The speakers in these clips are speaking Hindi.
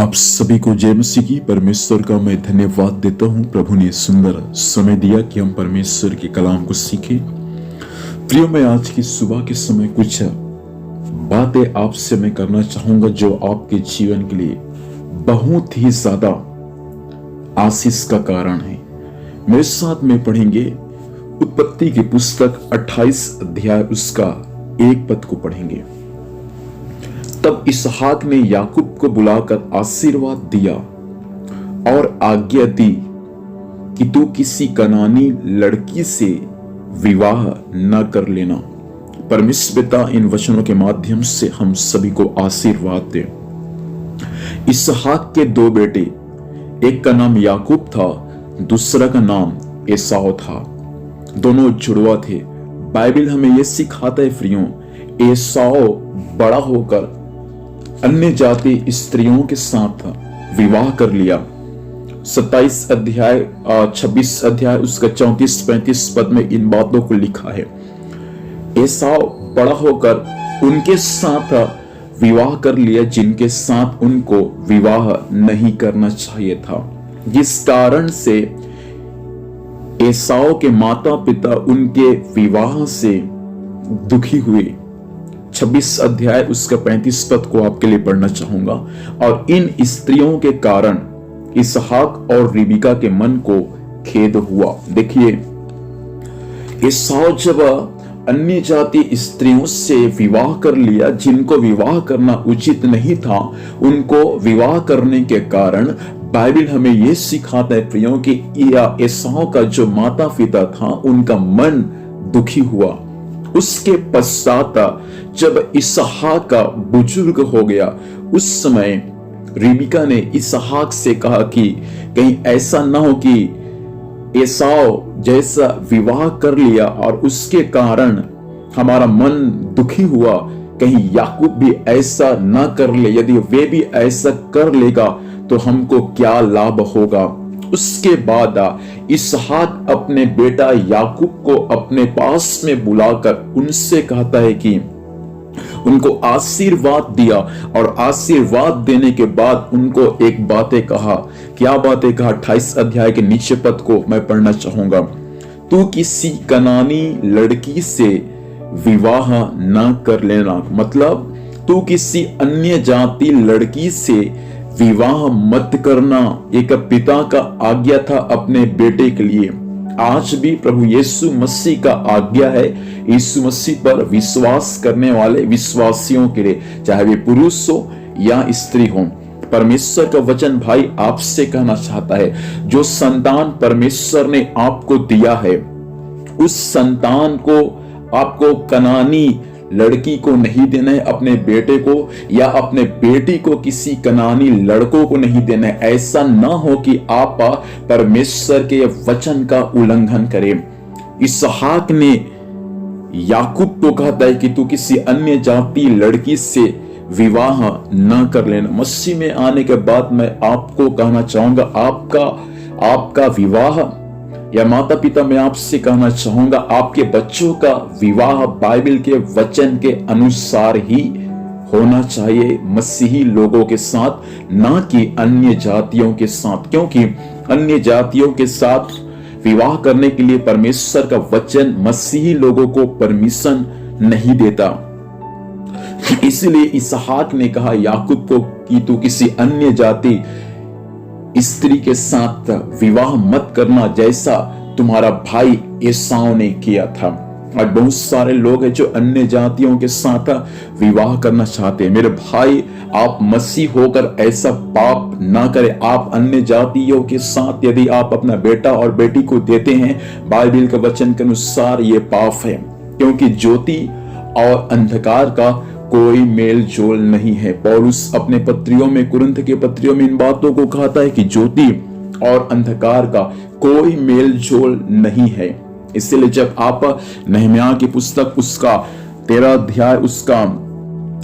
आप सभी को जय मसीह की। परमेश्वर का मैं धन्यवाद देता हूं। प्रभु ने सुंदर समय दिया कि हम परमेश्वर के कलाम को सीखें। प्रियो, मैं आज की सुबह के समय कुछ बातें आपसे मैं करना चाहूंगा जो आपके जीवन के लिए बहुत ही ज्यादा आशीष का कारण है। मेरे साथ में पढ़ेंगे उत्पत्ति की पुस्तक 28 अध्याय उसका 1 पद को पढ़ेंगे। तब इसहाक ने याकूब को बुलाकर आशीर्वाद दिया और आज्ञा दी कि तू किसी कनानी लड़की से विवाह न कर लेना। परमेश्वर पिता इन वचनों के माध्यम से हम सभी को आशीर्वाद दे। इसहाक के 2 बेटे, एक का नाम याकूब था, दूसरा का नाम एसाव था। दोनों जुड़वा थे। बाइबल हमें यह सिखाता है प्रियों, एसाव बड़ा होकर अन्य जाति स्त्रियों के साथ विवाह कर लिया। 27 अध्याय 26 अध्याय उसका 34-35 पद में इन बातों को लिखा है। एसाव बड़ा होकर उनके साथ विवाह कर लिया जिनके साथ उनको विवाह नहीं करना चाहिए था, जिस कारण से एसाव के माता पिता उनके विवाह से दुखी हुए। 26 अध्याय उसका 35 पद को आपके लिए पढ़ना चाहूंगा। और इन स्त्रियों के कारण इसहाक और रिबिका के मन को खेद हुआ। देखिए, एसाव जब अन्य जाति स्त्रियों से विवाह कर लिया जिनको विवाह करना उचित नहीं था, उनको विवाह करने के कारण बाइबल हमें यह सिखाता है प्रियों कि एसाव का जो माता पिता था उनका मन दुखी हुआ। उसके पश्चात जब इसहाक का बुजुर्ग हो गया, उस समय रिबिका ने इसहाक से कहा कि कहीं ऐसा ना हो कि एसाव जैसा विवाह कर लिया और उसके कारण हमारा मन दुखी हुआ, कहीं याकूब भी ऐसा ना कर ले। यदि वे भी ऐसा कर लेगा तो हमको क्या लाभ होगा। उसके बाद इसहाक अपने बेटा याकूब को अपने पास में बुलाकर उनसे कहता है कि उनको आशीर्वाद दिया और आशीर्वाद देने के बाद उनको एक बातें कहा। क्या बातें कहा? 28 अध्याय के नीचे पद को मैं पढ़ना चाहूंगा। तू किसी कनानी लड़की से विवाह न कर लेना, मतलब तू किसी अन्य जाति लड़की से विवाह मत करना। एक पिता का आज्ञा था अपने बेटे के लिए। आज भी प्रभु यीशु मसीह का आज्ञा है यीशु मसीह पर विश्वास करने वाले विश्वासियों के लिए, चाहे वे पुरुष हो या स्त्री हो। परमेश्वर का वचन भाई आपसे कहना चाहता है, जो संतान परमेश्वर ने आपको दिया है, उस संतान को आपको कनानी लड़की को नहीं देना है, अपने बेटे को या अपने बेटी को किसी कनानी लड़कों को नहीं देना है। ऐसा ना हो कि आप परमेश्वर के वचन का उल्लंघन करें। इसहाक ने याकूब को कहता है कि तू किसी अन्य जाति लड़की से विवाह न कर लेना। मसीह में आने के बाद मैं आपको कहना चाहूंगा, आपका विवाह या माता पिता, मैं आपसे कहना चाहूंगा आपके बच्चों का विवाह बाइबल के वचन के अनुसार ही होना चाहिए, मसीही लोगों के साथ, ना कि अन्य जातियों के साथ। क्योंकि अन्य जातियों के साथ विवाह करने के लिए परमेश्वर का वचन मसीही लोगों को परमिशन नहीं देता। इसलिए इसहाक ने कहा याकूब को कि तू किसी अन्य जाति स्त्री के साथ विवाह मत करना, जैसा तुम्हारा भाई एसाव ने किया था। और बहुत सारे लोग हैं जो अन्य जातियों के साथ विवाह करना चाहते हैं। मेरे भाई, आप मसीह होकर ऐसा पाप ना करें। आप अन्य जातियों के साथ यदि आप अपना बेटा और बेटी को देते हैं, बाइबल के वचन के अनुसार ये पाप है, क्योंकि ज्योति और अंधकार का कोई मेल जोल नहीं है। पौलुस अपने पत्रियों में, कुरिन्थ के पत्रियों में इन बातों को कहता है कि ज्योति और अंधकार का कोई मेल जोल नहीं है। इसलिए जब आप नहम्याह की पुस्तक उसका 13 अध्याय उसका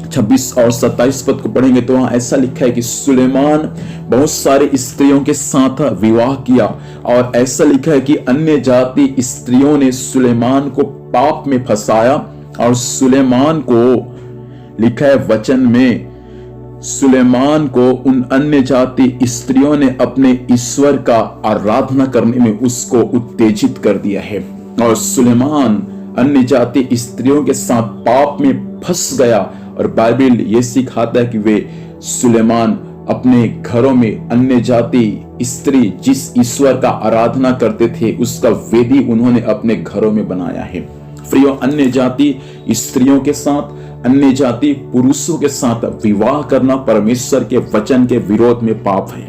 26 और 27 पद को पढ़ेंगे तो वहां ऐसा लिखा है कि सुलेमान बहुत सारे स्त्रियों के साथ विवाह किया, और ऐसा लिखा है कि अन्य जाति स्त्रियों ने सुलेमान को पाप में फंसाया और सुलेमान को लिखा है वचन में सुलेमान को उन अन्य जाति स्त्रियों ने अपने ईश्वर का आराधना करने में उसको उत्तेजित कर दिया है, और सुलेमान अन्य जाति स्त्रियों के साथ पाप में फंस गया। और बाइबल ये सिखाता है कि वे सुलेमान अपने घरों में अन्य जाति स्त्री जिस ईश्वर का आराधना करते थे उसका वेदी उन्होंने अपने घरों में बनाया है। प्रियो, अन्य जाति स्त्रियों के साथ, अन्य जाति पुरुषों के साथ विवाह करना परमेश्वर के वचन के विरोध में पाप है।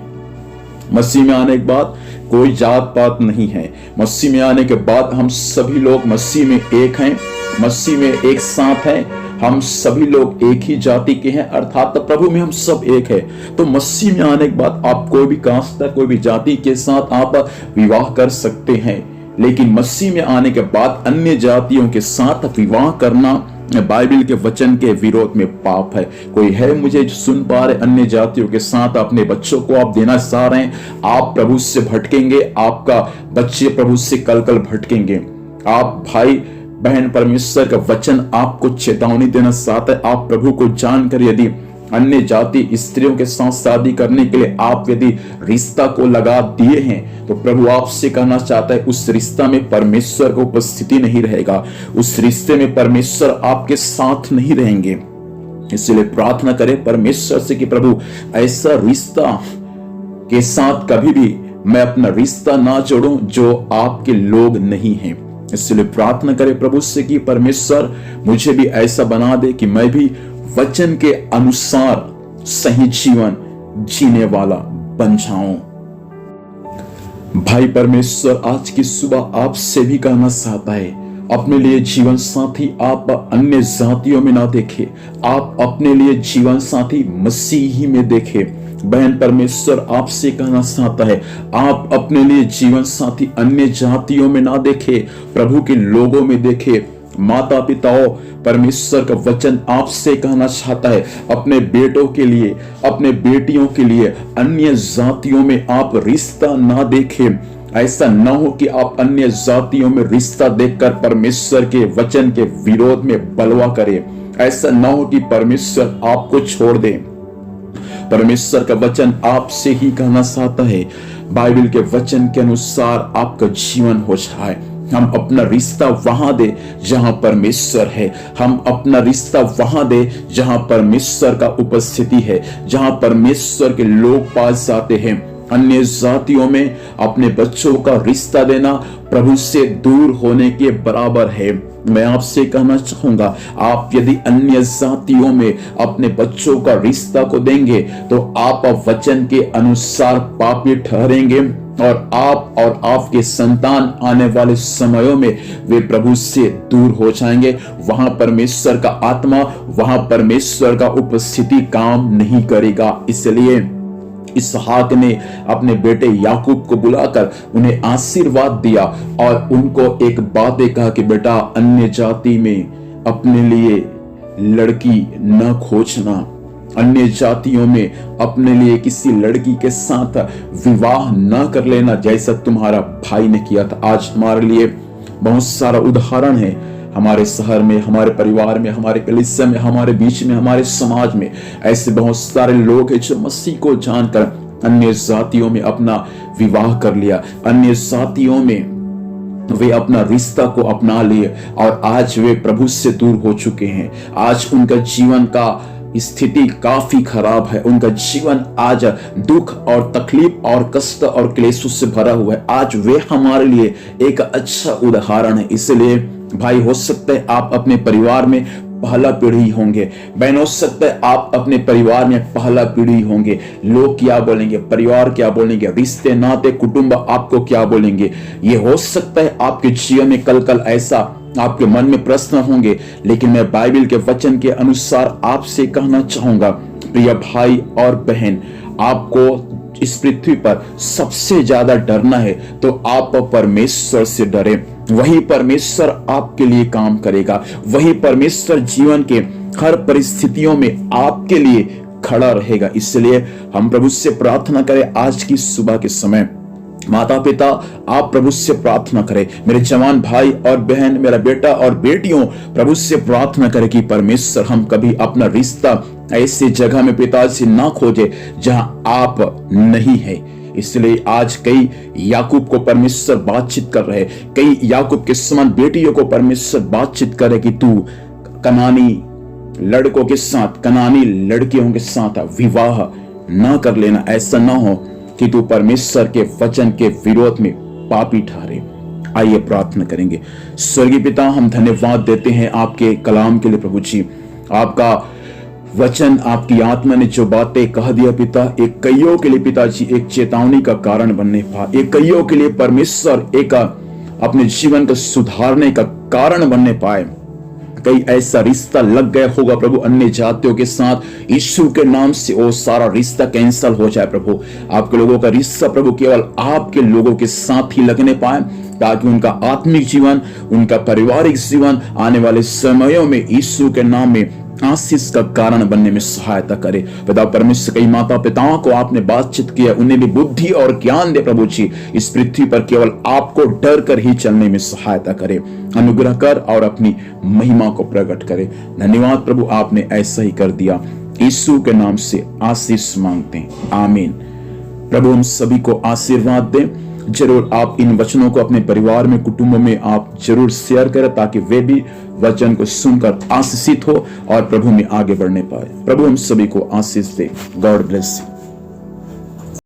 मसीह में आने के बाद कोई जात पात नहीं है। मसीह में आने के बाद हम सभी लोग मसीह में एक हैं, मसीह में एक साथ हैं। हम सभी लोग एक ही जाति के हैं, अर्थात प्रभु में हम सब एक है। तो मसीह में आने के बाद आप कोई भी कास्ट, कोई भी जाति के साथ आप विवाह कर सकते हैं, लेकिन मसीह में आने के बाद अन्य जातियों के साथ विवाह करना बाइबल के वचन के विरोध में पाप है। कोई है मुझे जो सुन पा रहे, अन्य जातियों के साथ अपने बच्चों को आप देना चाह रहे हैं, आप प्रभु से भटकेंगे, आपका बच्चे प्रभु से कल कल भटकेंगे। आप भाई बहन, परमेश्वर का वचन आपको चेतावनी देना चाहता है। आप प्रभु को जानकर यदि अन्य जाति स्त्रियों के साथ शादी करने के लिए आप यदि रिश्ता को लगा दिए हैं, तो प्रभु आपसे कहना चाहता है उस रिश्ता में परमेश्वर की उपस्थिति नहीं रहेगा, उस रिश्ते में परमेश्वर आपके साथ नहीं रहेंगे। इसलिए प्रार्थना करें परमेश्वर से कि प्रभु ऐसा रिश्ता के साथ कभी भी मैं अपना रिश्ता ना जोड़ूं जो आपके लोग नहीं हैं। इसलिए प्रार्थना करें प्रभु से कि परमेश्वर मुझे भी ऐसा बना दे कि मैं भी वचन के अनुसार सही जीवन जीने वाला बन जाऊं। भाई, परमेश्वर आज की सुबह आपसे भी कहना चाहता है, अपने लिए जीवन साथी आप अन्य जातियों में ना देखें, आप अपने लिए जीवन साथी मसीही में देखें। बहन, परमेश्वर आपसे कहना चाहता है आप अपने लिए जीवन साथी अन्य जातियों में ना देखें, प्रभु के लोगों में देखें। माता पिताओं, परमेश्वर का वचन आपसे कहना चाहता है अपने बेटों के लिए, अपने बेटियों के लिए अन्य जातियों में आप रिश्ता ना देखें। ऐसा ना हो कि आप अन्य जातियों में रिश्ता देखकर परमेश्वर के वचन के विरोध में बलवा करें। ऐसा ना हो कि परमेश्वर आपको छोड़ दे। परमेश्वर का वचन आपसे ही कहना चाहता है बाइबल के वचन के अनुसार आपका जीवन हो जाए। हम अपना रिश्ता वहां दे जहां परमेश्वर है, हम अपना रिश्ता वहां दे जहां परमेश्वर का उपस्थिति है, जहां परमेश्वर के लोग पास जाते हैं। अन्य जातियों में अपने बच्चों का रिश्ता देना प्रभु से दूर होने के बराबर है। मैं आपसे कहना चाहूंगा, आप यदि अन्य जातियों में अपने बच्चों का रिश्ता को देंगे तो आप वचन के अनुसार पापी ठहरेंगे, और आप और आपके संतान आने वाले समयों में वे प्रभु से दूर हो जाएंगे। वहां परमेश्वर का आत्मा, वहां परमेश्वर का उपस्थिति काम नहीं करेगा। इसलिए इसहाक ने अपने बेटे याकूब को बुलाकर उन्हें आशीर्वाद दिया और उनको एक बात कहा कि बेटा, अन्य जाति में अपने लिए लड़की न खोजना, अन्य जातियों में अपने लिए किसी लड़की के साथ विवाह न कर लेना जैसा तुम्हारा भाई ने किया था। आज हमारे लिए बहुत सारा उदाहरण है, हमारे शहर में, हमारे परिवार में, हमारे कलीसिया में, हमारे बीच में, हमारे समाज में ऐसे बहुत सारे लोग हैं जो मसीह को जानकर अन्य जातियों में अपना विवाह कर लिया, अन्य जातियों में वे अपना रिश्ता को अपना लिए और आज वे प्रभु से दूर हो चुके हैं। आज उनका जीवन का स्थिति काफी खराब है, उनका जीवन आज दुख और तकलीफ और कष्ट और क्लेशों से भरा हुआ है। आज वे हमारे लिए एक अच्छा उदाहरण है। इसलिए भाई, हो सकता है आप अपने परिवार में पहला पीढ़ी होंगे, बहन हो सकता है आप अपने परिवार में पहला पीढ़ी होंगे। लोग क्या बोलेंगे, परिवार क्या बोलेंगे, रिश्ते नाते कुटुंब आपको क्या बोलेंगे, ये हो सकता है आपके जीवन में कल ऐसा आपके मन में प्रश्न होंगे। लेकिन मैं बाइबल के वचन के अनुसार आपसे कहना चाहूंगा, प्रिय भाई और बहन, आपको इस पृथ्वी पर सबसे ज्यादा डरना है तो आप परमेश्वर से डरे। वही परमेश्वर आपके लिए काम करेगा, वही परमेश्वर जीवन के हर परिस्थितियों में आपके लिए खड़ा रहेगा। इसलिए हम प्रभु से प्रार्थना करें आज की सुबह के समय। माता पिता, आप प्रभु से प्रार्थना करें, मेरे जवान भाई और बहन, मेरा बेटा और बेटियों, प्रभु से प्रार्थना करें कि परमेश्वर हम कभी अपना रिश्ता ऐसी जगह में पिताजी ना खोजे जहां आप नहीं है। इसलिए आज कई याकूब को परमेश्वर बातचीत कर रहे, कई याकूब के समान बेटियों को परमेश्वर बातचीत करे कि तू कनानी लड़कों के साथ, कनानी लड़कियों के साथ विवाह ना कर लेना। ऐसा ना हो कि तू परमेश्वर के वचन के विरोध में पापी ठहरे। आइए प्रार्थना करेंगे। स्वर्गीय पिता, हम धन्यवाद देते हैं आपके कलाम के लिए प्रभु जी। आपका वचन, आपकी आत्मा ने जो बातें कह दिया पिता, एक कईयों के लिए पिताजी एक चेतावनी का कारण बनने पा, एक कईयों के लिए परमेश्वर एक अपने जीवन को सुधारने का कारण बनने पाए। कई ऐसा रिश्ता लग गया होगा प्रभु अन्य जातियों के साथ, यीशु के नाम से वो सारा रिश्ता कैंसल हो जाए प्रभु। आपके लोगों का रिश्ता प्रभु केवल आपके लोगों के साथ ही लगने पाए, ताकि उनका आत्मिक जीवन, उनका पारिवारिक जीवन आने वाले समयों में यीशु के नाम में आशीष का कारण बनने में सहायता करे। पिता परमेश्वर, कई माता पिताओं को आपने बातचीत किया, उन्हें भी बुद्धि और ज्ञान दे प्रभु जी। इस पृथ्वी पर केवल आपको डर कर ही चलने में सहायता करे, अनुग्रह कर और अपनी महिमा को प्रकट करे। धन्यवाद प्रभु, आपने ऐसा ही कर दिया। यीशु के नाम से आशीष मांगते हैं, आमीन। प्रभु हम सभी को आशीर्वाद दें। जरूर आप इन वचनों को अपने परिवार में, कुटुंबों में आप जरूर शेयर करें, ताकि वे भी वचन को सुनकर आशीषित हो और प्रभु में आगे बढ़ने पाए। प्रभु हम सभी को आशीष दे। God bless you.